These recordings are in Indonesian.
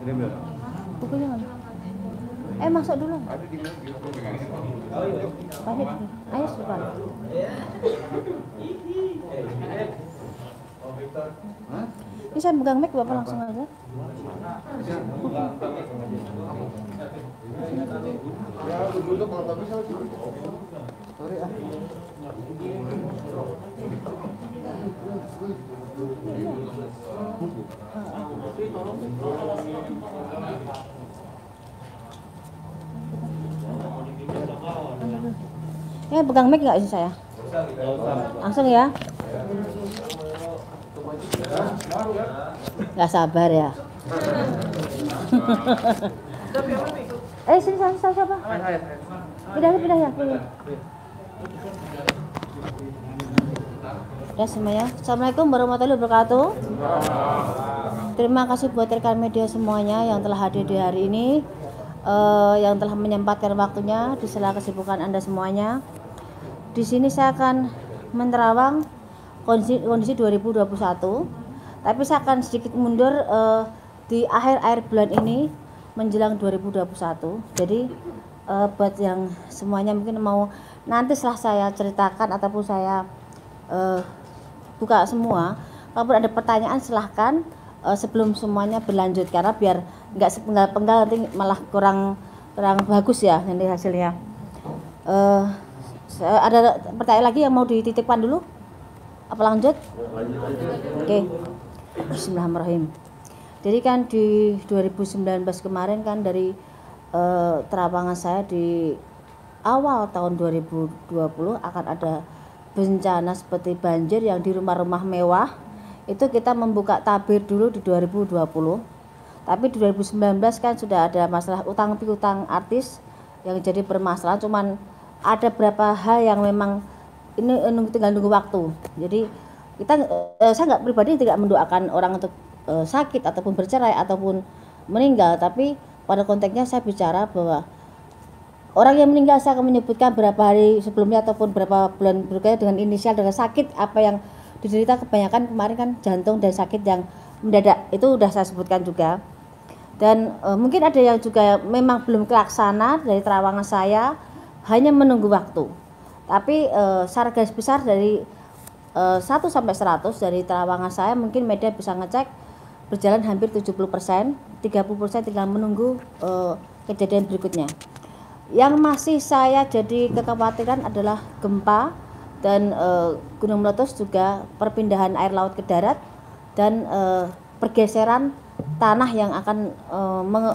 Bukunya mana? Masuk dulu. Banyak nih. Ayo suka. Ini saya pegang mic, Bapak langsung aja. Ya, pegang mic nggak sih saya? Langsung ya. Nggak sabar ya. Sini siapa? Pindah ya. Ya semuanya. Assalamualaikum warahmatullahi wabarakatuh. Terima kasih buat rekan media semuanya yang telah hadir di hari ini, yang telah menyempatkan waktunya di sela kesibukan Anda semuanya. Di sini saya akan menerawang kondisi 2021, tapi saya akan sedikit mundur di akhir bulan ini menjelang 2021. Jadi buat yang semuanya mungkin mau nanti setelah saya ceritakan ataupun saya buka semua, kalaupun ada pertanyaan silahkan sebelum semuanya berlanjut, karena biar nggak sepenggal-penggal nanti malah kurang bagus ya nanti hasilnya. Ada pertanyaan lagi yang mau dititipkan dulu? Apa lanjut? Oke. Bismillahirrahmanirrahim. Jadi kan di 2019 kemarin kan dari terawangan saya di awal tahun 2020 akan ada bencana seperti banjir yang di rumah-rumah mewah. Itu kita membuka tabir dulu di 2020. Tapi di 2019 kan sudah ada masalah utang piutang artis yang jadi permasalahan, cuman ada beberapa hal yang memang ini tinggal nunggu waktu. Jadi saya nggak pribadi tidak mendoakan orang untuk sakit ataupun bercerai ataupun meninggal, tapi pada konteksnya saya bicara bahwa orang yang meninggal saya akan menyebutkan berapa hari sebelumnya ataupun berapa bulan berikutnya dengan inisial dengan sakit apa yang diderita. Kebanyakan kemarin kan jantung dan sakit yang mendadak, itu udah saya sebutkan juga. Dan mungkin ada yang juga memang belum kelaksana dari terawangan saya, hanya menunggu waktu. Tapi secara garis besar dari 1 sampai 100 dari terawangan saya mungkin media bisa ngecek berjalan hampir 70%, 30% tinggal menunggu kejadian berikutnya. Yang masih saya jadi kekhawatiran adalah gempa dan gunung meletus, juga perpindahan air laut ke darat dan pergeseran tanah yang akan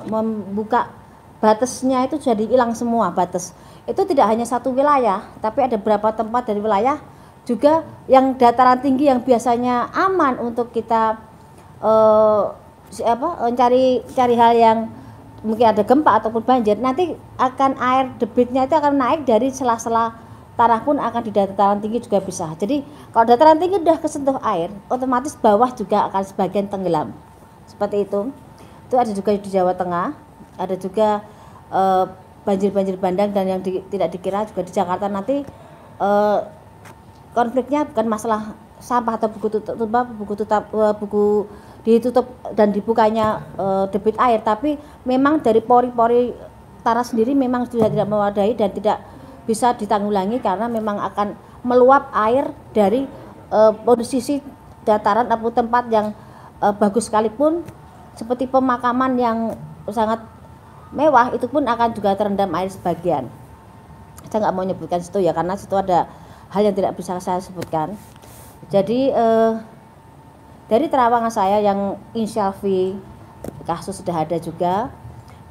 membuka batasnya itu jadi hilang semua batas. Itu tidak hanya satu wilayah, tapi ada beberapa tempat dari wilayah juga yang dataran tinggi yang biasanya aman untuk kita cari hal yang mungkin ada gempa ataupun banjir, nanti akan air debitnya itu akan naik dari sela-sela tanah pun akan di dataran tinggi juga bisa. Jadi kalau dataran tinggi sudah kesentuh air, otomatis bawah juga akan sebagian tenggelam. Seperti itu. Itu ada juga di Jawa Tengah, ada juga banjir-banjir bandang, dan yang tidak dikira juga di Jakarta nanti konfliknya bukan masalah sampah atau buku ditutup dan dibukanya debit air, tapi memang dari pori-pori tanah sendiri memang sudah tidak memadai dan tidak bisa ditanggulangi karena memang akan meluap air dari posisi dataran atau tempat yang bagus sekalipun seperti pemakaman yang sangat mewah, itu pun akan juga terendam air sebagian. Saya nggak mau menyebutkan situ ya, karena situ ada hal yang tidak bisa saya sebutkan. Jadi dari terawangan saya yang inisial V, kasus sudah ada juga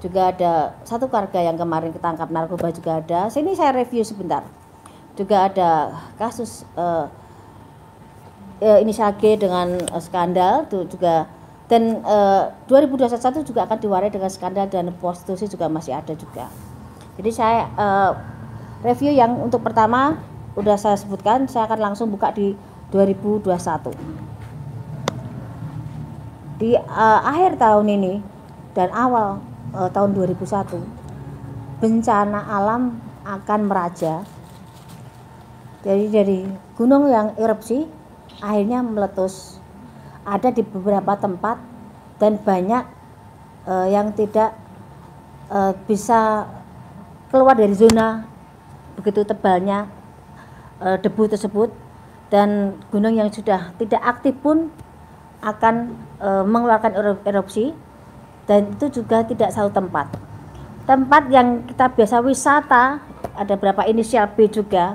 ada satu keluarga yang kemarin ketangkap narkoba juga ada. Sini saya review sebentar. Juga ada kasus inisial G dengan skandal itu juga, dan 2021 juga akan diwarai dengan skandal dan prostitusi juga masih ada juga. Jadi saya review yang untuk pertama udah saya sebutkan, saya akan langsung buka di 2021. Di akhir tahun ini dan awal tahun 2001, bencana alam akan meraja. Jadi dari gunung yang erupsi akhirnya meletus ada di beberapa tempat, dan banyak yang tidak bisa keluar dari zona begitu tebalnya debu tersebut, dan gunung yang sudah tidak aktif pun akan mengeluarkan erupsi, dan itu juga tidak satu tempat. Tempat yang kita biasa wisata, ada berapa inisial B juga,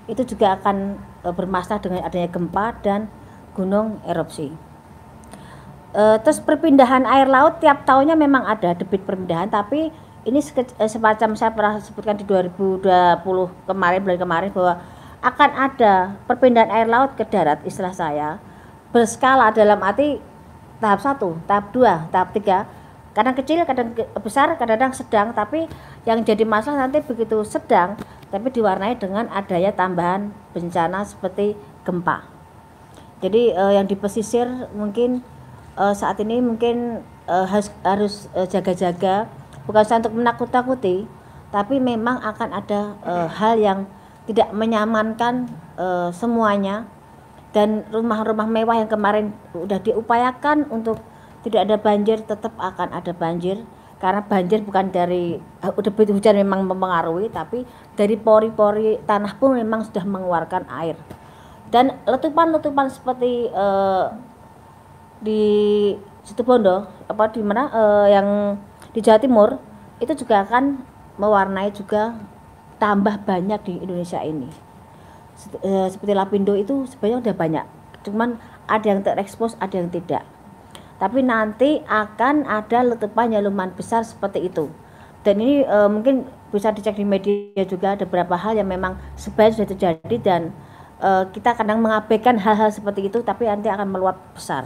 itu juga akan bermasalah dengan adanya gempa dan gunung erupsi. Terus perpindahan air laut tiap tahunnya memang ada debit perpindahan, tapi ini semacam saya pernah sebutkan di 2020 kemarin, bulan kemarin, bahwa akan ada perpindahan air laut ke darat, istilah saya berskala, dalam arti tahap 1, tahap 2, tahap 3, kadang kecil, kadang besar, kadang sedang, tapi yang jadi masalah nanti begitu sedang tapi diwarnai dengan adanya tambahan bencana seperti gempa. Jadi yang di pesisir mungkin saat ini mungkin harus jaga-jaga, bukan untuk menakut-takuti, tapi memang akan ada hal yang tidak menyamankan semuanya. Dan rumah-rumah mewah yang kemarin udah diupayakan untuk tidak ada banjir, tetap akan ada banjir, karena banjir bukan dari debit hujan memang mempengaruhi, tapi dari pori-pori tanah pun memang sudah mengeluarkan air. Dan letupan-letupan seperti di Situbondo, di mana yang di Jawa Timur, itu juga akan mewarnai juga tambah banyak di Indonesia ini. Seperti Lapindo itu sebenarnya udah banyak, cuman ada yang terekspos, ada yang tidak. Tapi nanti akan ada letupan yang lumayan besar seperti itu. Dan ini mungkin bisa dicek di media juga, ada beberapa hal yang memang sebenarnya sudah terjadi, dan kita kadang mengabaikan hal-hal seperti itu, tapi nanti akan meluap besar.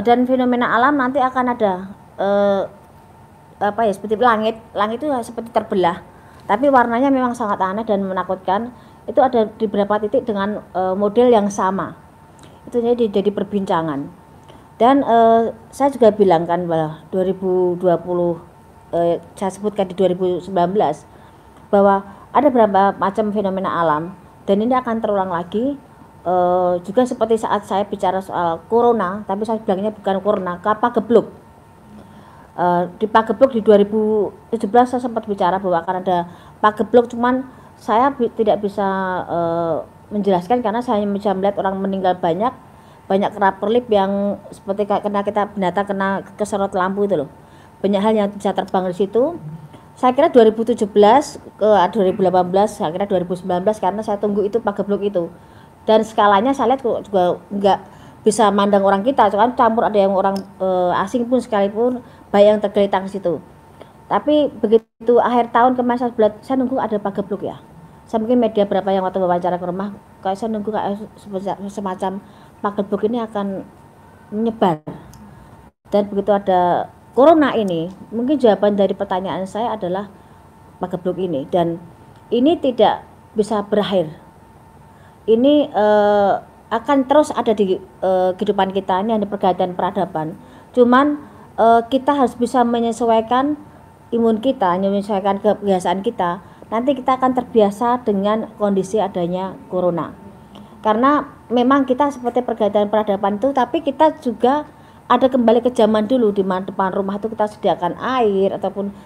Dan fenomena alam nanti akan ada seperti langit itu seperti terbelah, tapi warnanya memang sangat aneh dan menakutkan. Itu ada di beberapa titik dengan model yang sama, itu jadi perbincangan. Dan saya juga bilang kan bahwa 2020 saya sebutkan di 2019 bahwa ada beberapa macam fenomena alam, dan ini akan terulang lagi. Juga seperti saat saya bicara soal corona, tapi saya bilangnya bukan corona, Pagebluk. Di Pagebluk di 2017 saya sempat bicara bahwa akan ada Pagebluk, cuman saya tidak bisa menjelaskan karena saya hanya bisa melihat orang meninggal banyak keraperlip yang seperti kena kita binatang kena keserot lampu itu loh. Banyak hal yang bisa terbang di situ. Saya kira 2017 ke 2018, saya kira 2019, karena saya tunggu itu Pagebluk itu. Dan skalanya saya lihat juga nggak bisa mandang orang kita, kan campur, ada yang orang asing pun sekalipun, baik yang tergeletak di situ. Tapi begitu akhir tahun kemarin saya nunggu ada Pagebluk ya. Saya mungkin media berapa yang waktu wawancara ke rumah, kayak saya nunggu kayak semacam Pagebluk ini akan menyebar. Dan begitu ada corona ini, mungkin jawaban dari pertanyaan saya adalah Pagebluk ini, dan ini tidak bisa berakhir. Ini akan terus ada di kehidupan kita, ini ada pergantian peradaban. Cuman kita harus bisa menyesuaikan imun kita, menyesuaikan kebiasaan kita. Nanti kita akan terbiasa dengan kondisi adanya corona. Karena memang kita seperti pergantian peradaban itu, tapi kita juga ada kembali ke zaman dulu, di mana depan rumah itu kita sediakan air ataupun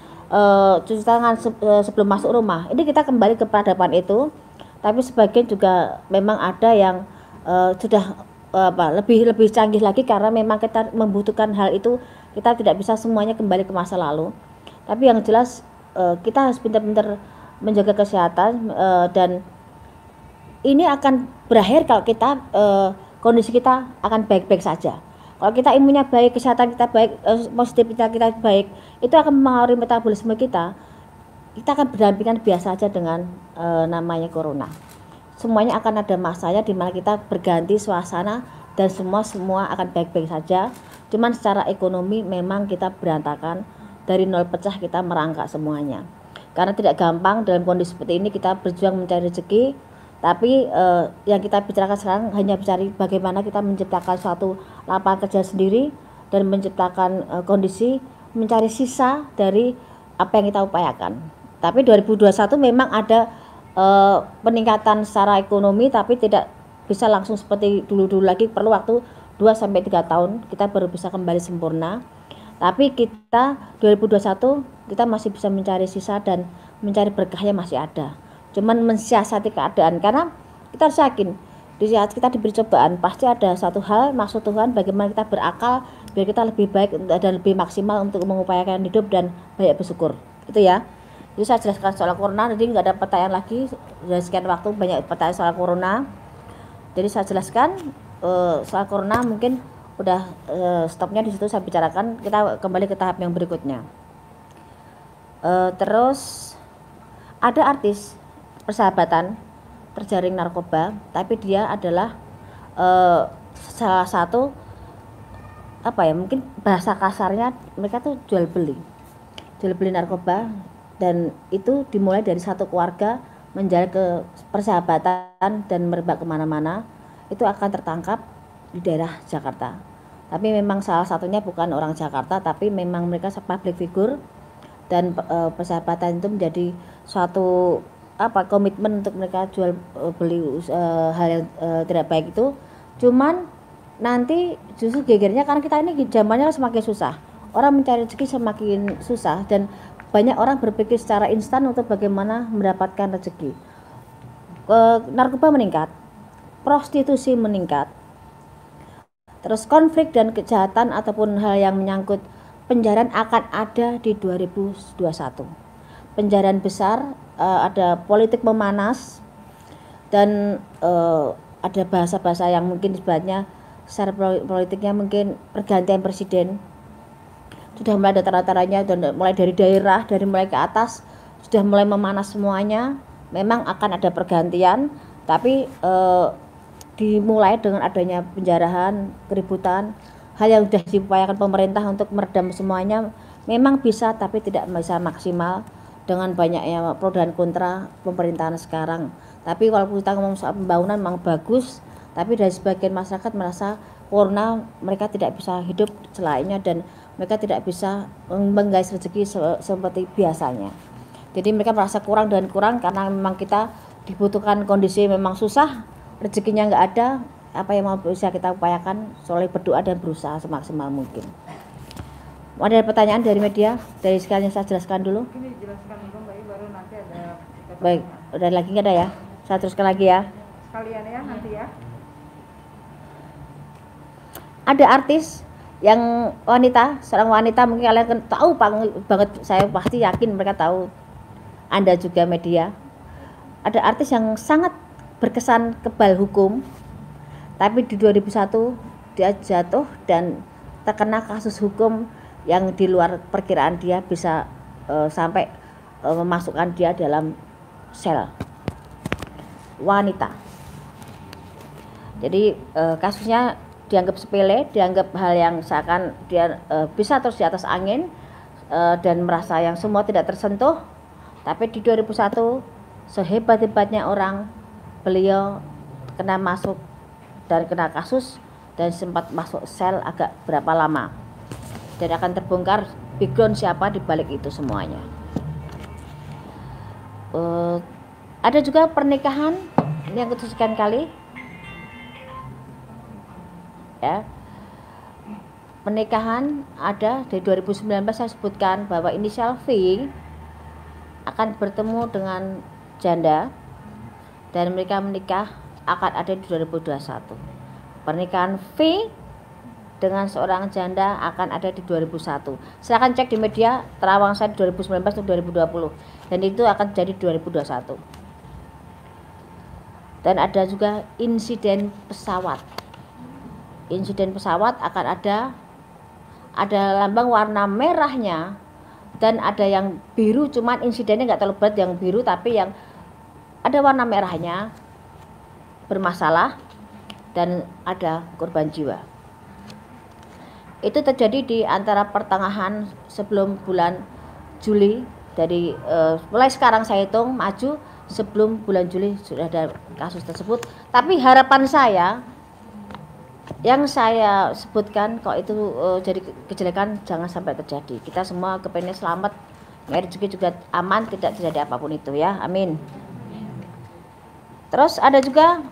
cuci tangan sebelum masuk rumah. Ini kita kembali ke peradaban itu. Tapi sebagian juga memang ada yang sudah lebih canggih lagi, karena memang kita membutuhkan hal itu. Kita tidak bisa semuanya kembali ke masa lalu. Tapi yang jelas kita harus pintar-pintar menjaga kesehatan, dan ini akan berakhir kalau kita kondisi kita akan baik-baik saja. Kalau kita imunnya baik, kesehatan kita baik, positivitas kita baik, itu akan mempengaruhi metabolisme kita. Kita akan berdampingan biasa saja dengan namanya corona. Semuanya akan ada masanya di mana kita berganti suasana, dan semua akan baik-baik saja. Cuman secara ekonomi memang kita berantakan, dari nol pecah kita merangkak semuanya. Karena tidak gampang dalam kondisi seperti ini kita berjuang mencari rezeki, tapi yang kita bicarakan sekarang hanya bicara bagaimana kita menciptakan suatu lapangan kerja sendiri, dan menciptakan kondisi mencari sisa dari apa yang kita upayakan. Tapi 2021 memang ada peningkatan secara ekonomi, tapi tidak bisa langsung seperti dulu-dulu lagi, perlu waktu 2-3 tahun kita baru bisa kembali sempurna. Tapi kita 2021 kita masih bisa mencari sisa dan mencari berkahnya masih ada. Cuman mensiasati keadaan, karena kita harus yakin di saat kita diberi cobaan pasti ada satu hal maksud Tuhan bagaimana kita berakal biar kita lebih baik dan lebih maksimal untuk mengupayakan hidup dan banyak bersyukur. Itu ya. Jadi saya jelaskan soal corona, jadi nggak ada pertanyaan lagi. Sudah sekian waktu banyak pertanyaan soal corona. Jadi saya jelaskan soal corona, mungkin udah stopnya di situ saya bicarakan. Kita kembali ke tahap yang berikutnya. Terus ada artis persahabatan terjaring narkoba, tapi dia adalah salah satu mungkin bahasa kasarnya mereka tuh jual beli narkoba, dan itu dimulai dari satu keluarga menjalar ke persahabatan dan merebak kemana-mana. Itu akan tertangkap di daerah Jakarta, tapi memang salah satunya bukan orang Jakarta, tapi memang mereka public figure, dan persahabatan itu menjadi suatu komitmen untuk mereka jual beli hal yang tidak baik itu. Cuman nanti justru gegernya karena kita ini zamannya semakin susah, orang mencari rezeki semakin susah, dan banyak orang berpikir secara instan untuk bagaimana mendapatkan rezeki. Narkoba meningkat, prostitusi meningkat, terus konflik dan kejahatan ataupun hal yang menyangkut penjarahan akan ada di 2021. Penjarahan besar, ada politik memanas, dan ada bahasa-bahasa yang mungkin sebenarnya secara politiknya mungkin pergantian presiden sudah mulai ada tanda-tandanya, dan mulai dari daerah, dari mulai ke atas sudah mulai memanas semuanya. Memang akan ada pergantian, tapi dimulai dengan adanya penjarahan, keributan, hal yang sudah diupayakan pemerintah untuk meredam semuanya memang bisa, tapi tidak bisa maksimal dengan banyaknya pro dan kontra pemerintahan sekarang. Tapi kalau kita ngomong soal pembangunan memang bagus, tapi dari sebagian masyarakat merasa corona mereka tidak bisa hidup selainnya, dan mereka tidak bisa menggais rezeki seperti biasanya. Jadi mereka merasa kurang dan kurang karena memang kita dibutuhkan kondisi memang susah, rezekinya nggak ada. Apa yang mau bisa kita upayakan soal berdoa dan berusaha semaksimal mungkin. Ada pertanyaan dari media? Dari sekalian saya jelaskan dulu. Ini jelaskan dulu Mbak, baru nanti ada. Baik, udah lagi nggak ada ya? Saya teruskan lagi ya. Sekalian ya nanti ya. Ada artis yang wanita, seorang wanita, mungkin kalian tahu banget, saya pasti yakin mereka tahu, Anda juga media. Ada artis yang sangat berkesan kebal hukum, tapi di 2001 dia jatuh dan terkena kasus hukum yang di luar perkiraan dia, bisa sampai memasukkan dia dalam sel. Wanita. Jadi kasusnya dianggap sepele, dianggap hal yang seakan dia bisa terus di atas angin, dan merasa yang semua tidak tersentuh. Tapi di 2001 sehebat-hebatnya orang, beliau kena masuk dan kena kasus dan sempat masuk sel agak berapa lama, dan akan terbongkar background siapa di balik itu semuanya. Ada juga pernikahan, ini yang kesekian kali ya, pernikahan ada dari 2019. Saya sebutkan bahwa inisial V akan bertemu dengan janda dan mereka menikah akan ada di 2021. Pernikahan V dengan seorang janda akan ada di 2001. Silakan cek di media terawang saya 2019 atau 2020, dan itu akan jadi 2021. Dan ada juga insiden pesawat. Insiden pesawat akan ada lambang warna merahnya, dan ada yang biru, cuman insidennya nggak terlalu berat yang biru, tapi yang ada warna merahnya bermasalah dan ada korban jiwa. Itu terjadi di antara pertengahan sebelum bulan Juli. Dari mulai sekarang saya hitung maju, sebelum bulan Juli sudah ada kasus tersebut. Tapi harapan saya yang saya sebutkan, kok itu jadi kejelekan jangan sampai terjadi. Kita semua kepengen selamat, rezeki juga aman, tidak terjadi apapun itu ya, amin. Terus ada juga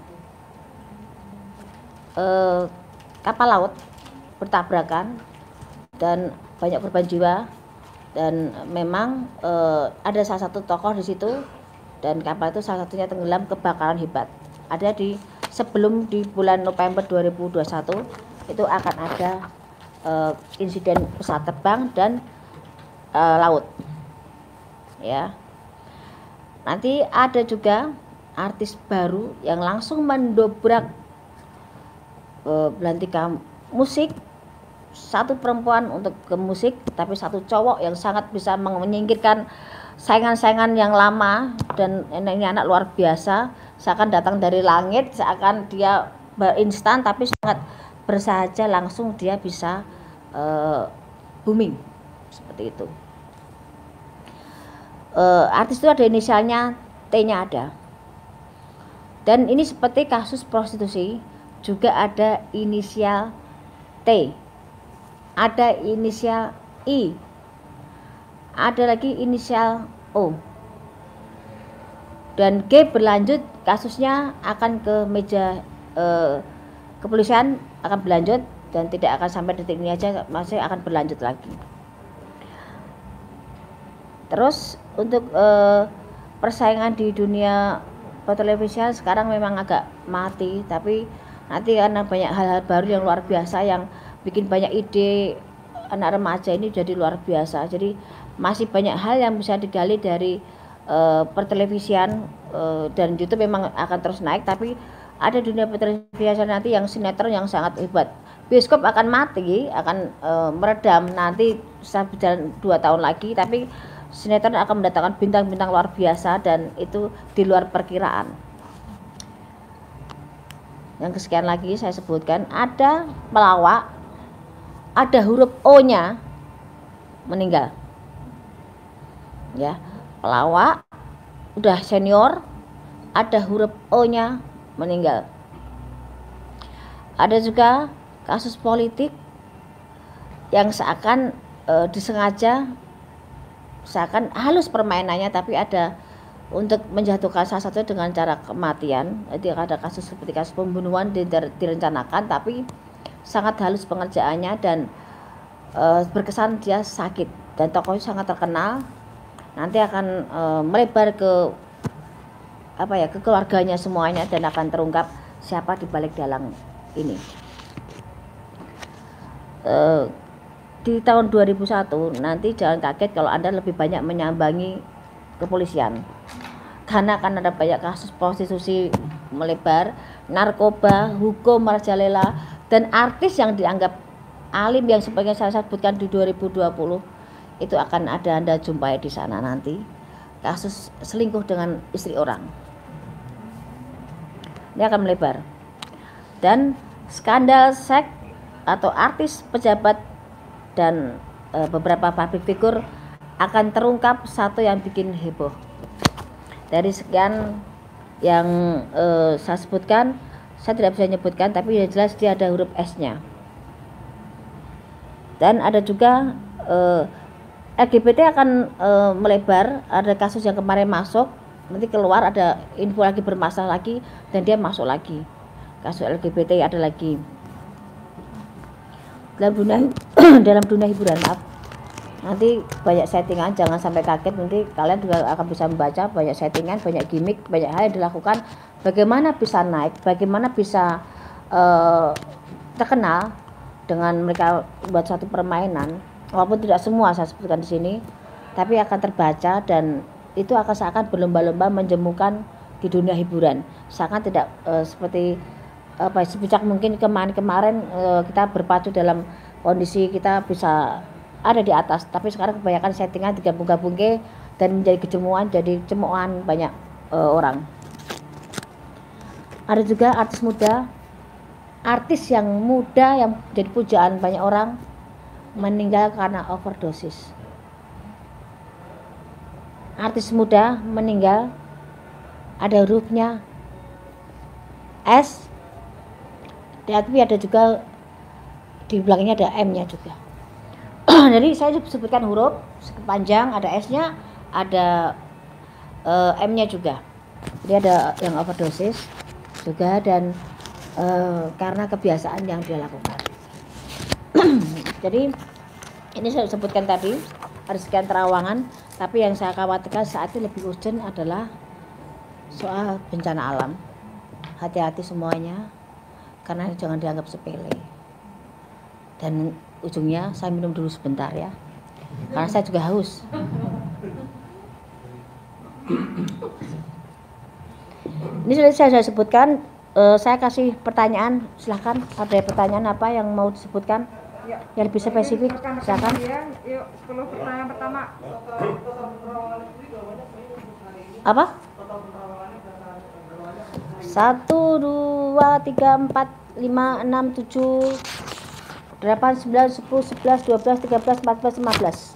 kapal laut bertabrakan, dan banyak korban jiwa, dan memang ada salah satu tokoh di situ, dan kapal itu salah satunya tenggelam kebakaran hebat. Ada sebelum di bulan November 2021 itu akan ada insiden pesawat terbang dan laut, ya. Nanti ada juga artis baru yang langsung mendobrak belantika musik, satu perempuan untuk ke musik, tapi satu cowok yang sangat bisa menyingkirkan saingan-saingan yang lama, dan ini anak luar biasa, seakan datang dari langit, seakan dia instan, tapi sangat bersahaja, langsung dia bisa booming seperti itu. Artis itu ada inisialnya, T-nya ada, dan ini seperti kasus prostitusi juga ada inisial T, ada inisial I, ada lagi inisial O, dan G berlanjut kasusnya akan ke meja kepolisian, akan berlanjut dan tidak akan sampai detik ini aja, masih akan berlanjut lagi. Terus untuk persaingan di dunia pertelevisian sekarang memang agak mati, tapi nanti karena banyak hal-hal baru yang luar biasa yang bikin banyak ide anak remaja ini jadi luar biasa. Jadi masih banyak hal yang bisa digali dari pertelevisian, dan YouTube memang akan terus naik, tapi ada dunia pertelevisian nanti yang sinetron yang sangat hebat. Bioskop akan mati, akan meredam nanti bisa berjalan 2 tahun lagi, tapi sinetron akan mendatangkan bintang-bintang luar biasa, dan itu di luar perkiraan. Yang kesekian lagi saya sebutkan, ada pelawak, ada huruf O-nya meninggal, ya. Pelawak udah senior, ada huruf O-nya meninggal. Ada juga kasus politik yang seakan disengaja, seakan halus permainannya, tapi ada untuk menjatuhkan salah satu dengan cara kematian. Jadi ada kasus seperti kasus pembunuhan direncanakan, tapi sangat halus pengerjaannya, dan berkesan dia sakit, dan tokohnya sangat terkenal. Nanti akan melebar ke ke keluarganya semuanya, dan akan terungkap siapa di balik dalang ini. Di tahun 2001 nanti jangan kaget kalau Anda lebih banyak menyambangi kepolisian, karena akan ada banyak kasus prostitusi melebar, narkoba, hukum merajalela, dan artis yang dianggap alim yang sebagai saya sebutkan di 2020 itu akan ada Anda jumpai di sana nanti. Kasus selingkuh dengan istri orang ini akan melebar, dan skandal seks atau artis, pejabat, dan beberapa public figure akan terungkap, satu yang bikin heboh. Dari sekian yang saya sebutkan, saya tidak bisa menyebutkan, tapi yang jelas dia ada huruf S-nya. Dan ada juga LGBT akan melebar, ada kasus yang kemarin masuk, nanti keluar ada info lagi bermasalah lagi, dan dia masuk lagi. Kasus LGBT ada lagi. Dalam dunia hiburan, maaf. Nanti banyak settingan, jangan sampai kaget, nanti kalian juga akan bisa membaca banyak settingan, banyak gimmick, banyak hal yang dilakukan, bagaimana bisa naik, bagaimana bisa terkenal dengan mereka buat satu permainan, walaupun tidak semua saya sebutkan di sini, tapi akan terbaca, dan itu akan seakan berlomba-lomba menjemukan di dunia hiburan, seakan tidak seperti sebijak mungkin kemarin kita berpacu dalam kondisi kita bisa ada di atas, tapi sekarang kebanyakan settingan digabung-gabung dan menjadi kejemuan, jadi cemoan banyak orang. Ada juga artis muda, artis yang muda yang jadi pujaan banyak orang meninggal karena overdosis. Artis muda meninggal, ada hurufnya S, tapi ada juga di belakangnya ada M-nya juga. Jadi saya sebutkan huruf panjang, ada S-nya, ada M-nya juga. Jadi ada yang overdosis juga, dan karena kebiasaan yang dia lakukan. Jadi Ini saya sebutkan tadi ada sekian terawangan, tapi yang saya khawatirkan saat ini lebih urgent adalah soal bencana alam. Hati-hati semuanya, karena jangan dianggap sepele. Dan ujungnya saya minum dulu sebentar ya, karena saya juga haus. Ini sudah saya sebutkan. Saya kasih pertanyaan, silahkan. Ada pertanyaan apa yang mau disebutkan? Ya. Yang lebih spesifik, silakan. Yuk, 10 pertanyaan pertama. Apa? 1, 2, 3, 4, 5, 6, 7, 8, 9, 10, 11, 12, 13, 14, 15.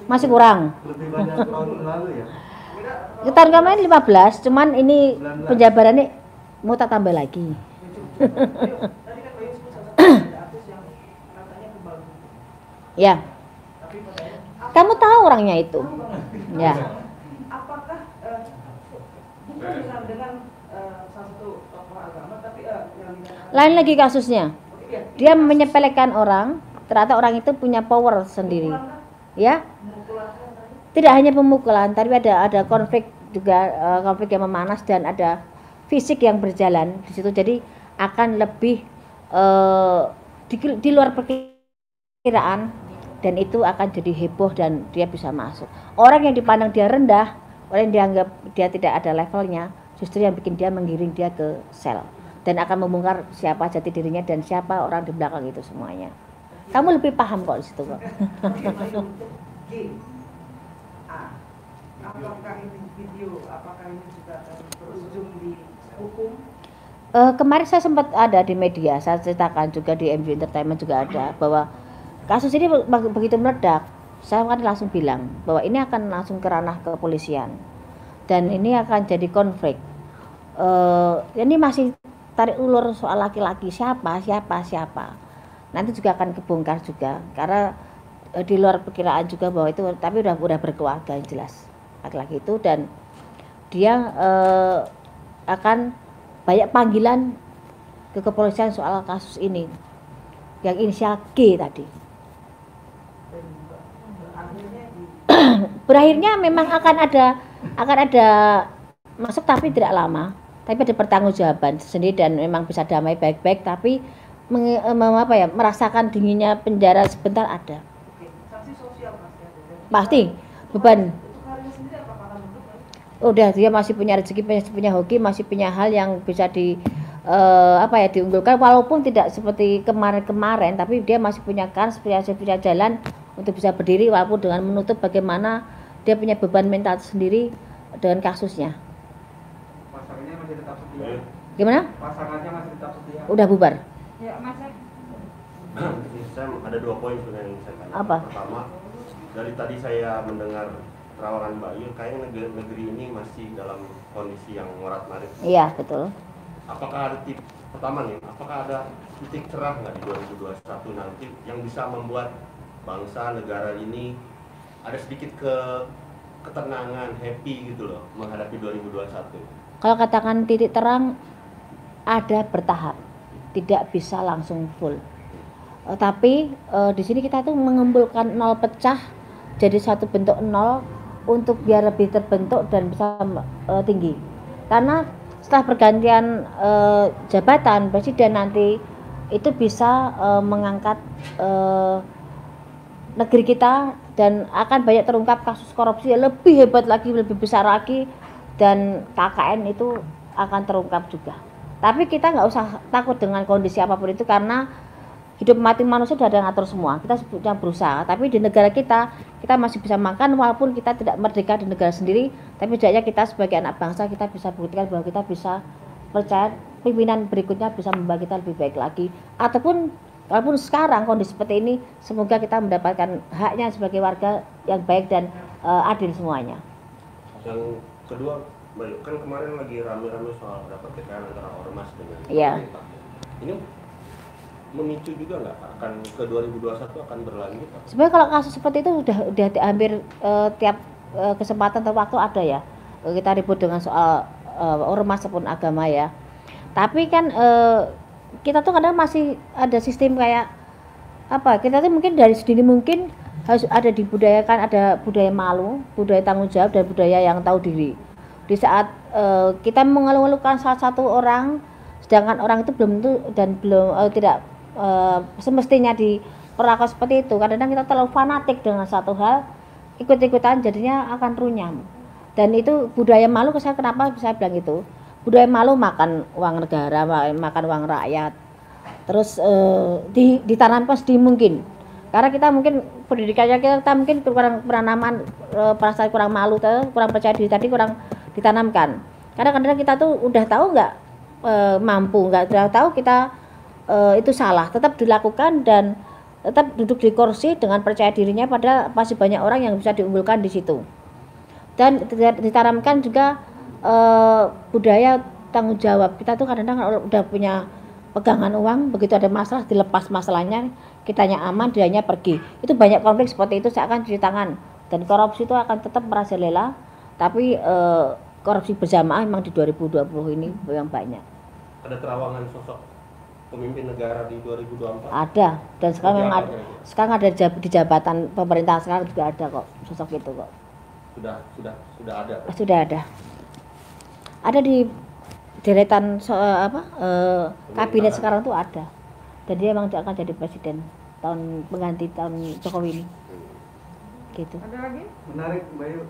Masih kurang. Lebih banyak tahun lalu ya. Tahun kemarin 15, cuman ini penjabarannya mau tak tambah lagi. Ya. Kamu tahu orangnya itu. Ya. Apakah bukan dengan salah satu tokoh agama tapi yang Lain lagi kasusnya. Dia menyepelekan orang, ternyata orang itu punya power sendiri. Ya. Tidak hanya pemukulan, tapi ada konflik juga, konflik yang memanas dan ada fisik yang berjalan di situ. Jadi akan lebih di luar perkiraan, dan itu akan jadi heboh dan dia bisa masuk. Orang yang dipandang dia rendah, orang yang dianggap dia tidak ada levelnya, justru yang bikin dia menggiring dia ke sel dan akan membongkar siapa jati dirinya dan siapa orang di belakang itu semuanya. Kamu lebih paham kok di situ kok. Apakah ini video, apakah ini juga berujung di hukum? Kemarin saya sempat ada di media, saya ceritakan juga di MU Entertainment juga ada bahwa kasus ini begitu meledak, saya kan langsung bilang bahwa ini akan langsung ke ranah kepolisian dan ini akan jadi konflik. Ini masih tarik ulur soal laki-laki siapa. Nanti juga akan kebongkar juga karena di luar perkiraan juga bahwa itu, tapi udah berkeluarga yang jelas laki-laki itu, dan dia akan banyak panggilan ke kepolisian soal kasus ini yang inisial G tadi. Berakhirnya memang akan ada masuk, tapi tidak lama, tapi ada pertanggungjawaban sendiri dan memang bisa damai baik-baik, tapi merasakan dinginnya penjara sebentar ada. Sanksi sosial Pasti beban. Udah, dia masih punya rezeki, masih punya hoki, masih punya hal yang bisa diunggulkan, walaupun tidak seperti kemarin-kemarin, tapi dia masih punya kans, punya jalan untuk bisa berdiri, walaupun dengan menutup bagaimana dia punya beban mental sendiri dengan kasusnya. Pasangannya masih tetap setia. Gimana? Pasangannya masih tetap setia. Udah bubar. Ya, Mas. Saya ada 2 poin sebenarnya yang saya tanya. Apa? Pertama, dari tadi saya mendengar terawangan Mbak Yul, kayaknya negeri ini masih dalam kondisi yang morat-marit. Iya, betul. Apakah ada apakah ada titik cerah nggak di 2021 nanti yang bisa membuat bangsa negara ini ada sedikit ketenangan, happy gitu loh menghadapi 2021? Kalau katakan titik terang, ada bertahap, tidak bisa langsung full. Tapi di sini kita tuh mengumpulkan nol pecah jadi satu bentuk nol untuk biar lebih terbentuk dan bisa tinggi. Karena setelah pergantian jabatan presiden nanti itu bisa mengangkat negeri kita, dan akan banyak terungkap kasus korupsi yang lebih hebat lagi, lebih besar lagi, dan KKN itu akan terungkap juga. Tapi kita nggak usah takut dengan kondisi apapun itu, karena hidup mati manusia sudah ada ngatur semua. Kita sebutnya berusaha, tapi di negara kita masih bisa makan walaupun kita tidak merdeka di negara sendiri, tapi setidaknya kita sebagai anak bangsa kita bisa buktikan bahwa kita bisa percaya pimpinan berikutnya bisa membawa kita lebih baik lagi. Ataupun walaupun sekarang kondisi seperti ini, semoga kita mendapatkan haknya sebagai warga yang baik dan adil semuanya. Yang kedua, kan kemarin lagi rame-rame soal dapat TKN antara ormas dengan pemerintah. Ini memicu juga nggak akan ke 2021 akan berlanjut? Sebenarnya kalau kasus seperti itu udah hampir tiap kesempatan atau waktu ada ya, kita ribut dengan soal ormas ataupun agama ya. Tapi kan kita tuh kadang masih ada sistem kayak apa kita tuh mungkin dari sedini mungkin harus ada dibudayakan, ada budaya malu, budaya tanggung jawab, dan budaya yang tahu diri. Di saat kita mengeluh-elukan salah satu orang, sedangkan orang itu belum tentu dan belum tidak semestinya diperlakukan seperti itu. Kadang-kadang kita terlalu fanatik dengan satu hal, ikut-ikutan jadinya akan runyam. Dan itu budaya malu, saya kenapa saya bilang itu? Budaya malu makan uang negara, makan uang rakyat. Terus ditanamkan sedini mungkin. Karena kita mungkin pendidikannya kita mungkin kurang penanaman perasaan kurang malu, kurang percaya diri tadi kurang ditanamkan. Karena kadang-kadang kita tuh udah tahu nggak mampu, nggak udah tahu kita itu salah, tetap dilakukan dan tetap duduk di kursi dengan percaya dirinya, padahal masih banyak orang yang bisa diunggulkan di situ. Dan ditanamkan juga budaya tanggung jawab. Kita tuh kadang-kadang udah punya pegangan uang, begitu ada masalah dilepas masalahnya, kitanya aman, dianya pergi. Itu banyak konflik seperti itu seakan cuci tangan, dan korupsi itu akan tetap merajalela. Tapi korupsi berjamaah memang di 2020 ini yang banyak. Ada terawangan sosok pemimpin negara di 2024? Ada, dan sekarang memang ada, sekarang ada di jabatan pemerintahan sekarang juga ada kok sosok itu kok. Sudah ada. Sudah ada. Ada di deretan kabinet sekarang tuh ada. Dan dia memang akan jadi presiden tahun pengganti tahun Jokowi ini. Gitu. Ada lagi? Menarik Mbak Yu,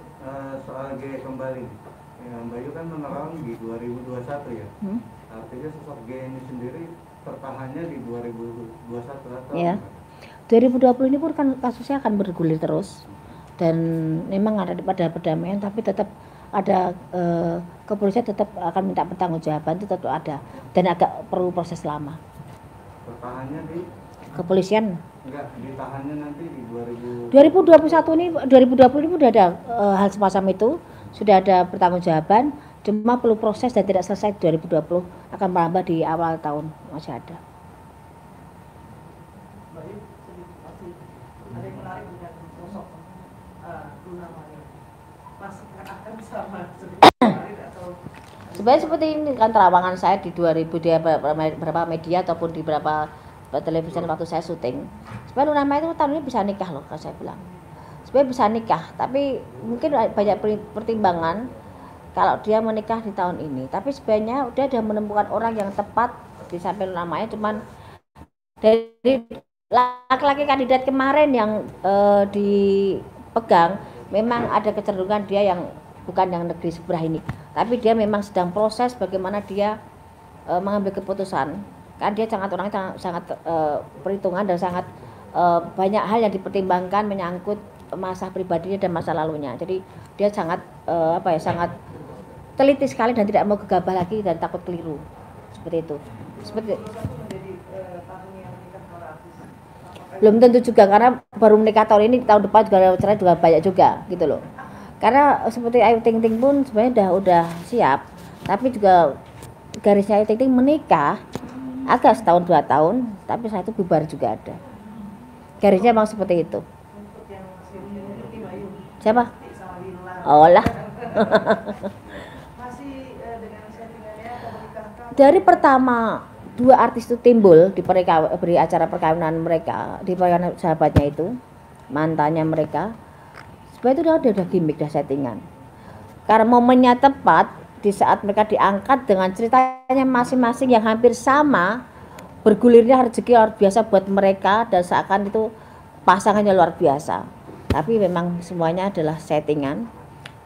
soal G kembali. Ya, Mbak Yu kan menerang di 2021 ya. Artinya sosok G ini sendiri tertahannya di 2021 atau? Ya. 2020 ini pun kan kasusnya akan bergulir terus. Dan memang ada pada perdamaian, tapi tetap ada kepolisian tetap akan minta pertanggungjawaban, itu tetap ada, dan agak perlu proses lama. Bertahannya di Kepolisian enggak ditahannya nanti di 2021 ini 2020 ini sudah ada hal semacam itu, sudah ada pertanggungjawaban, cuma perlu proses dan tidak selesai 2020, akan merambah di awal tahun masih ada. Baik, masih ada yang menarik dengan sosok Luna Maya. Masih akan sama seperti kemarin atau Sebenarnya seperti ini kan terawangan saya di 2000 di beberapa media ataupun di beberapa televisi waktu saya syuting. Sebenarnya Luna Maya itu tahun ini bisa nikah loh, kalau saya bilang. Sebenarnya bisa nikah, tapi mungkin banyak pertimbangan kalau dia menikah di tahun ini. Tapi sebenarnya udah ada menemukan orang yang tepat di samping Luna Maya, cuman dari laki-laki kandidat kemarin yang dipegang memang ada kecenderungan dia yang bukan yang negeri sebelah ini, tapi dia memang sedang proses bagaimana dia mengambil keputusan. Kan dia sangat perhitungan dan sangat banyak hal yang dipertimbangkan menyangkut masa pribadinya dan masa lalunya. Jadi dia sangat sangat teliti sekali dan tidak mau gegabah lagi dan takut keliru seperti itu. Seperti belum tentu juga, karena baru menikah tahun ini, tahun depan juga cerai juga banyak juga gitu loh. Karena seperti Ayu Ting Ting pun sebenarnya udah siap, tapi juga garisnya Ayu Ting Ting menikah agak setahun 2 tahun, tapi saat itu bubar juga ada. Garisnya memang seperti itu. untuk yang senior ini Mbak Yu? Siapa? Sama Lila. Oh lah. Masih dengan settingannya menikahkan. Dari pertama 2 artis itu timbul di beri acara perkawinan mereka, di perkawinan sahabatnya itu, mantannya mereka. Sebenarnya itu udah gimmick, dah settingan. Karena momennya tepat di saat mereka diangkat dengan ceritanya masing-masing yang hampir sama, bergulirnya rezeki luar biasa buat mereka dan seakan itu pasangannya luar biasa. Tapi memang semuanya adalah settingan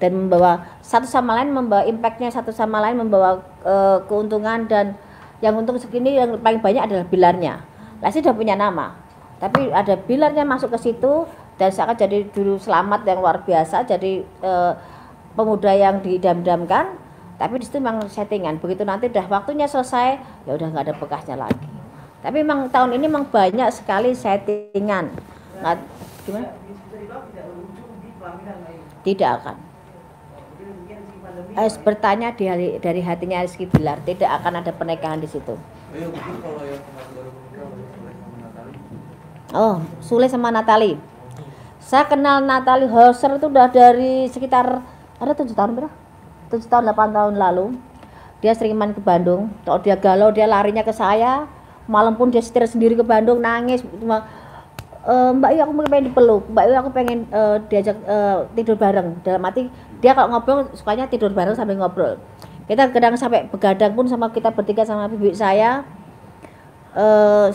dan membawa satu sama lain, membawa impactnya satu sama lain, membawa keuntungan, dan yang untung segini yang paling banyak adalah Bilarnya. Lesti sudah punya nama, tapi ada Bilarnya masuk ke situ dan seakan jadi dulu Selamat yang luar biasa, jadi pemuda yang didam-damkan. Tapi di situ memang settingan. Begitu nanti udah waktunya selesai, ya udah nggak ada bekasnya lagi. Tapi memang tahun ini memang banyak sekali settingan. Nggak, gimana? Bisa dibilang tidak berujung di pelaminan Mbak Yu. Tidak akan. Harus bertanya dari hatinya Rizky Bilar, tidak akan ada pernikahan di situ. kalau yang kemarin baru menikah Sule sama Natali. Oh, Sule sama Natali. Saya kenal Natali Hauser itu udah dari sekitar ada 7 tahun berapa? 7 tahun 8 tahun lalu. Dia sering main ke Bandung. Kalau dia galau dia larinya ke saya. Malam pun dia setir sendiri ke Bandung, nangis. Mbak Yu aku pengen dipeluk, Mbak Yu aku pengen diajak tidur bareng. Dalam arti dia kalau ngobrol sukanya tidur bareng sambil ngobrol. Kita kadang sampai begadang pun sama kita bertiga sama bibi saya.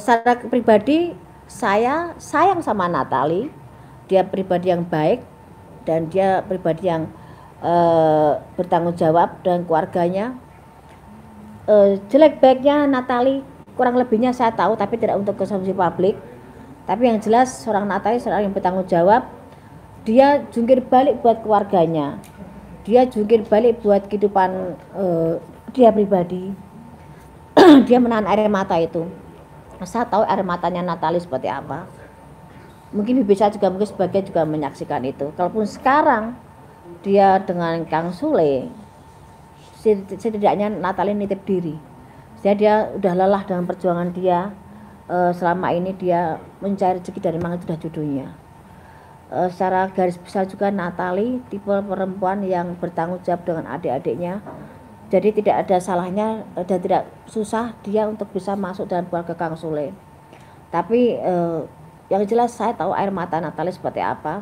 Secara pribadi saya sayang sama Natali. Dia pribadi yang baik dan dia pribadi yang bertanggung jawab dengan keluarganya. Jelek baiknya Natali kurang lebihnya saya tahu tapi tidak untuk konsumsi publik. Tapi yang jelas seorang Natali seorang yang bertanggung jawab. Dia jungkir balik buat keluarganya, dia jungkir balik buat kehidupan dia pribadi. Dia menahan air mata itu. Saya tahu air matanya Natali seperti apa. Mungkin bibi saya juga mungkin sebagian juga menyaksikan itu. Kalaupun sekarang dia dengan Kang Sule, setidaknya Natali nitip diri. Jadi dia udah lelah dengan perjuangan dia. Selama ini dia mencari rezeki dari mana itu sudah judulnya. Secara garis besar juga Natali tipe perempuan yang bertanggung jawab dengan adik-adiknya. Jadi tidak ada salahnya dan tidak susah dia untuk bisa masuk dalam keluarga Kang Sule. Tapi yang jelas saya tahu air mata Natali seperti apa.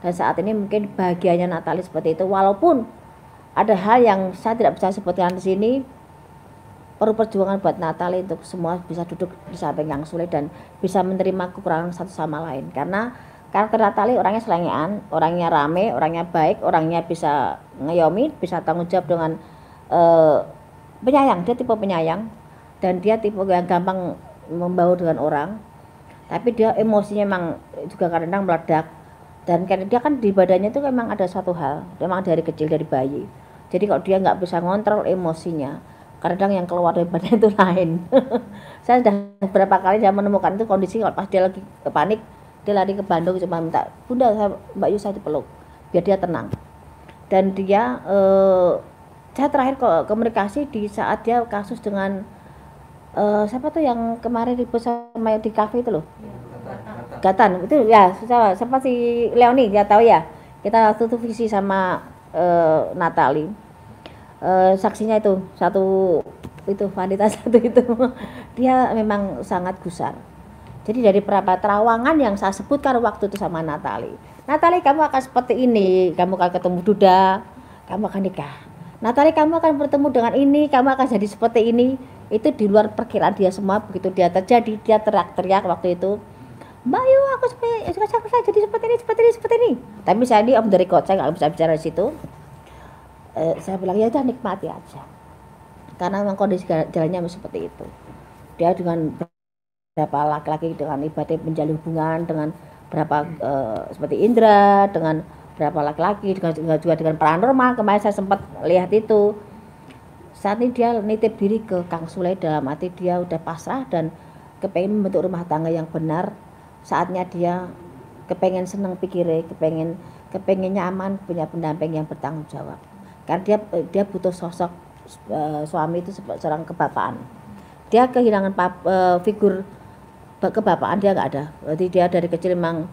Dan saat ini mungkin bahagianya Natali seperti itu. Walaupun ada hal yang saya tidak bisa sebutkan di sini. Perlu perjuangan buat Natali untuk semua bisa duduk di samping Kang Sule dan bisa menerima kekurangan satu sama lain. Karena karakter Natali orangnya selengean, orangnya rame, orangnya baik, orangnya bisa ngayomi, bisa tanggung jawab dengan penyayang. Dia tipe penyayang dan dia tipe yang gampang membaur dengan orang. Tapi dia emosinya memang juga kadang-kadang meledak. Dan karena dia kan di badannya itu memang ada suatu hal, memang dari kecil dari bayi. Jadi kalau dia nggak bisa ngontrol emosinya, kadang yang keluar dari badan itu lain. Saya sudah beberapa kali saya menemukan itu kondisi kalau pas dia lagi panik, dia lari ke Bandung cuma minta, Bunda Mbak Yu saya dipeluk biar dia tenang. Dan dia saya terakhir komunikasi di saat dia kasus dengan siapa tuh yang kemarin ribut sama di kafe itu loh, Gatan itu ya, siapa si Leoni ya tahu ya. Kita waktu itu visi sama Natali. Saksinya itu satu itu wanita satu itu dia memang sangat gusar. Jadi dari beberapa terawangan yang saya sebutkan waktu itu sama Natali, kamu akan seperti ini, kamu akan ketemu Duda, kamu akan nikah. Natali kamu akan bertemu dengan ini, kamu akan jadi seperti ini. Itu di luar perkiraan dia semua. Begitu dia terjadi, dia teriak-teriak waktu itu, Mbak Yu aku saya jadi seperti ini. Tapi saya ini om dari record, saya nggak bisa bicara di situ. Saya bilang ya udah nikmati aja karena memang kondisi jalannya seperti itu. Dia dengan berapa laki-laki dengan ibadah menjalin hubungan dengan berapa seperti Indra, dengan berapa laki-laki juga dengan paranormal. Kemarin saya sempat lihat itu. Saat ini dia nitip diri ke Kang Sule dalam arti dia udah pasrah dan kepengen membentuk rumah tangga yang benar. Saatnya dia kepengen seneng pikirnya, kepengen nyaman, punya pendamping yang bertanggung jawab. Karena dia butuh sosok suami itu seorang kebapaan. Dia kehilangan figur kebapaan, dia nggak ada. Berarti dia dari kecil memang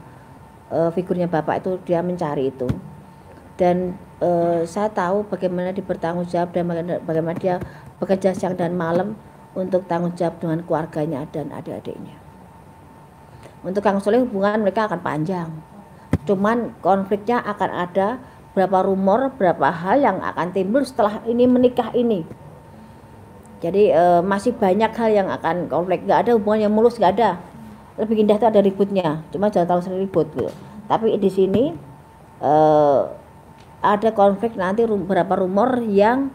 figurnya bapak itu dia mencari itu. Dan saya tahu bagaimana dia bertanggung jawab dan bagaimana dia bekerja siang dan malam untuk tanggung jawab dengan keluarganya dan adik-adiknya. Untuk Kang Sule hubungan mereka akan panjang. Cuman konfliknya akan ada. Berapa rumor, berapa hal yang akan timbul setelah ini menikah ini. Jadi masih banyak hal yang akan konflik. Nggak ada hubungan yang mulus, nggak ada. Lebih indah itu ada ributnya, cuma jangan terlalu sering ribut gitu. Tapi di sini ada konflik nanti berapa rumor yang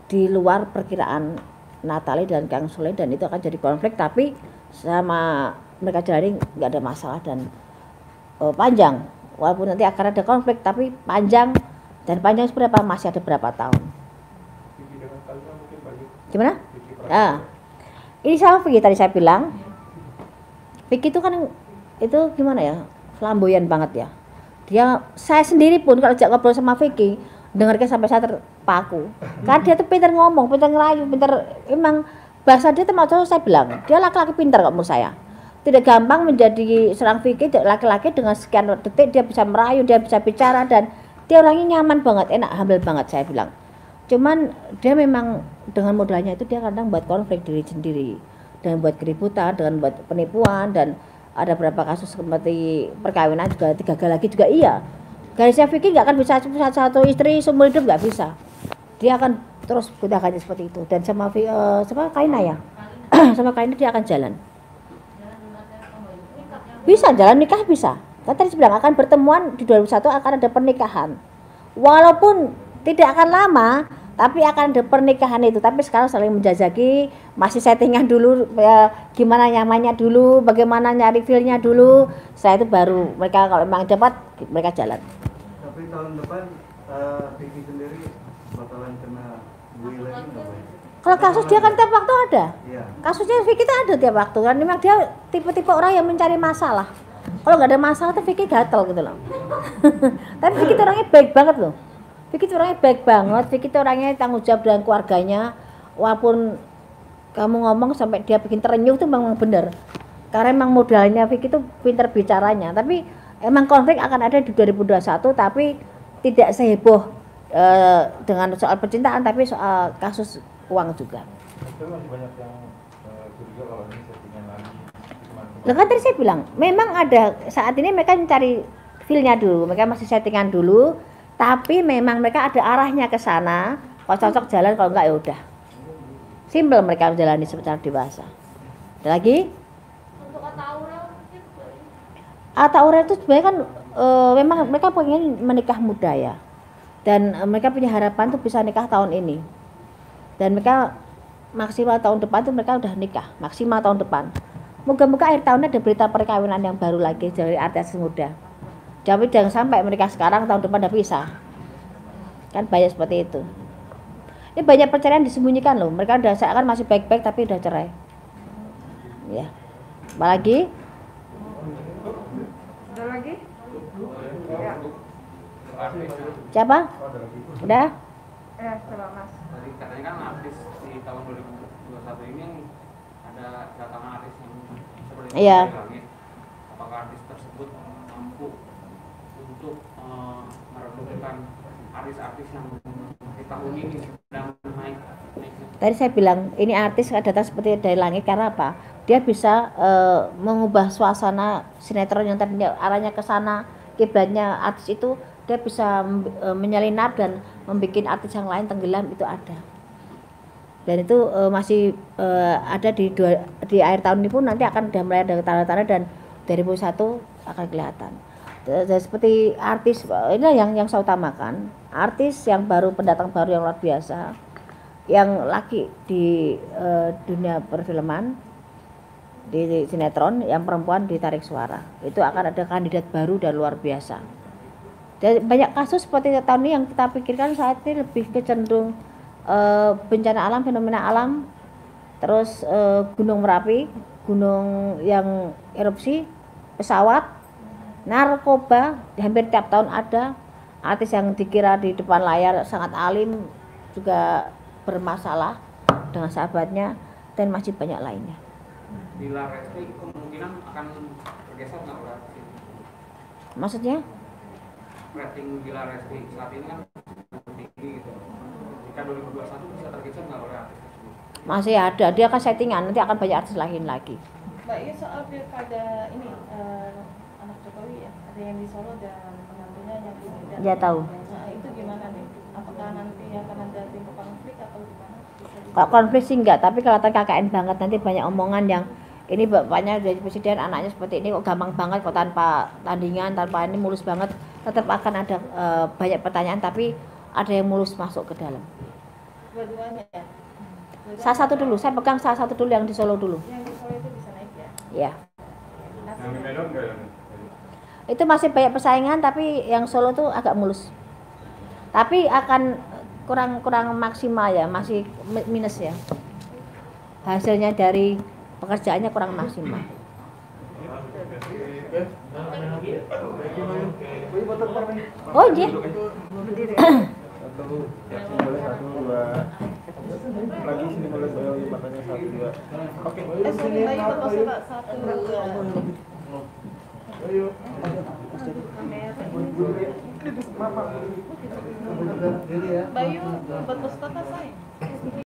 di luar perkiraan Natali dan Kang Sule dan itu akan jadi konflik. Tapi sama mereka jalani nggak ada masalah dan panjang. Walaupun nanti akan ada konflik tapi panjang dan panjang seberapa masih ada berapa tahun. Gimana? Ini sama Vicky tadi saya bilang. Vicky itu kan itu gimana ya? Flamboyan banget ya. Saya sendiri pun kalau ajak ngobrol sama Vicky dengarnya sampai saya terpaku. Karena dia tuh pintar ngomong, pintar ngelayu, pintar emang bahasa dia tuh macam saya bilang. Dia laki-laki pintar kok menurut saya. Tidak gampang menjadi seorang Vicky laki-laki dengan sekian detik dia bisa merayu, dia bisa bicara dan dia orangnya nyaman banget, enak, humble banget saya bilang. Cuman dia memang dengan modalnya itu dia kadang buat konflik diri sendiri, dengan buat keributan, dengan buat penipuan dan ada berapa kasus seperti perkawinan juga gagal lagi juga iya. Garisnya fikih nggak akan bisa satu istri seumur hidup, nggak bisa. Dia akan terus gunakannya seperti itu. Dan sama Kaina ya, sama Kaina dia akan jalan. Bisa jalan nikah bisa. Kan tadi bilang akan pertemuan di 2001 akan ada pernikahan. Walaupun tidak akan lama, tapi akan ada pernikahan itu. Tapi sekarang saling menjajaki, masih settingan dulu, gimana nyamannya dulu, bagaimana nyari feel-nya dulu. Setelah itu baru mereka kalau memang dapat, mereka jalan. Tapi tahun depan Vicky sendiri bakalan kena bully lagi nggak, Bay? Kalau kasus dia kan tiap waktu ada. Iya. Kasusnya Vicky itu ada tiap waktu kan, memang dia tipe-tipe orang yang mencari masalah. Kalau nggak ada masalah tuh Vicky gatel gitu loh. Tapi Vicky itu orangnya baik banget loh. Vicky itu orangnya baik banget. Vicky itu orangnya tanggung jawab dengan keluarganya. Walaupun kamu ngomong sampai dia bikin terenyuh tuh memang benar. Karena memang modalnya Vicky itu pintar bicaranya. Tapi emang konflik akan ada di 2021, tapi tidak seheboh dengan soal percintaan, tapi soal kasus uang juga. Itu masih banyak yang curiga kalau ini settingan lagi. Lah kan tadi saya bilang, memang ada saat ini mereka mencari feel-nya dulu, mereka masih settingan dulu, tapi memang mereka ada arahnya ke sana. Kalau cocok jalan, kalau enggak ya udah. Simpel mereka menjalani secara dewasa. Ada lagi? Untuk Atta Aurel itu sebenarnya kan memang mereka pengen menikah muda ya. Dan mereka punya harapan tuh bisa nikah tahun ini. Dan mereka maksimal tahun depan tuh mereka udah nikah, maksimal tahun depan. Moga-moga akhir tahun ada berita perkawinan yang baru lagi dari artis muda. Tapi jangan sampai mereka sekarang tahun depan udah pisah. Kan banyak seperti itu. Ini banyak perceraian disembunyikan loh. Mereka udah seakan masih baik-baik tapi udah cerai. Ya. Apalagi? Ada lagi? Ya. Siapa? Udah? Coba Mas. Tadi katanya kan artis di tahun 2021 ini ada datangan artis yang seperti Iya. langit. Apakah artis tersebut mampu untuk meredupkan artis-artis yang di tahun ini sedang naik? Tadi saya bilang ini artis datang seperti dari langit karena apa? Dia bisa mengubah suasana sinetron yang tadinya arahnya ke sana, kiblatnya artis itu dia bisa menyelinap dan membuat artis yang lain tenggelam, itu ada. Dan itu masih ada di akhir tahun ini pun nanti akan udah mulai ada tanda-tanda dan 2001 akan kelihatan. Seperti artis ini yang saya utamakan, artis yang baru, pendatang baru yang luar biasa, yang laki di dunia perfilman, di sinetron, yang perempuan ditarik suara. Itu akan ada kandidat baru dan luar biasa. Dan banyak kasus seperti tahun ini yang kita pikirkan saat ini lebih kecenderung bencana alam, fenomena alam, terus gunung Merapi, gunung yang erupsi, pesawat, narkoba, hampir tiap tahun ada. Artis yang dikira di depan layar sangat alim juga bermasalah dengan sahabatnya, dan masih banyak lainnya. Bila Resti kemungkinan akan bergeser nggak oleh Maksudnya? rating Bila Resti saat ini kan tinggi gitu. Jika 2021 bisa tergeser nggak oleh artis tersebut? Masih ada, dia akan settingan, nanti akan banyak artis lain lagi. Mbak, ini soal pilkada ini anak Jokowi ya, ada yang di Solo dan penantunya yang di Medan. Ya tahu. Nah, itu gimana nih? Apakah nanti akan ada timbul konflik atau gimana? Kalau konflik sih enggak, tapi kalau KKN banget nanti banyak omongan yang ini bapaknya jadi presiden, anaknya seperti ini kok gampang banget, kok tanpa tandingan, tanpa ini mulus banget. Tetap akan ada banyak pertanyaan, tapi ada yang mulus masuk ke dalam. Dua-duanya ya? Salah satu dulu, saya pegang salah satu dulu yang di Solo dulu. Yang di Solo itu bisa naik ya? Ya. Yang di Medan enggak ya? Itu masih banyak persaingan, tapi yang Solo tuh agak mulus. Tapi akan kurang maksimal ya, masih minus ya. Hasilnya dari pekerjaannya kurang maksimal. Oh iya. Satu, boleh satu, dua. Lagi sini boleh matanya satu, dua. Oke. Sorry, Mbak, itu maksudnya satu, dua. Ayo. Bayu, buat pustaka saya.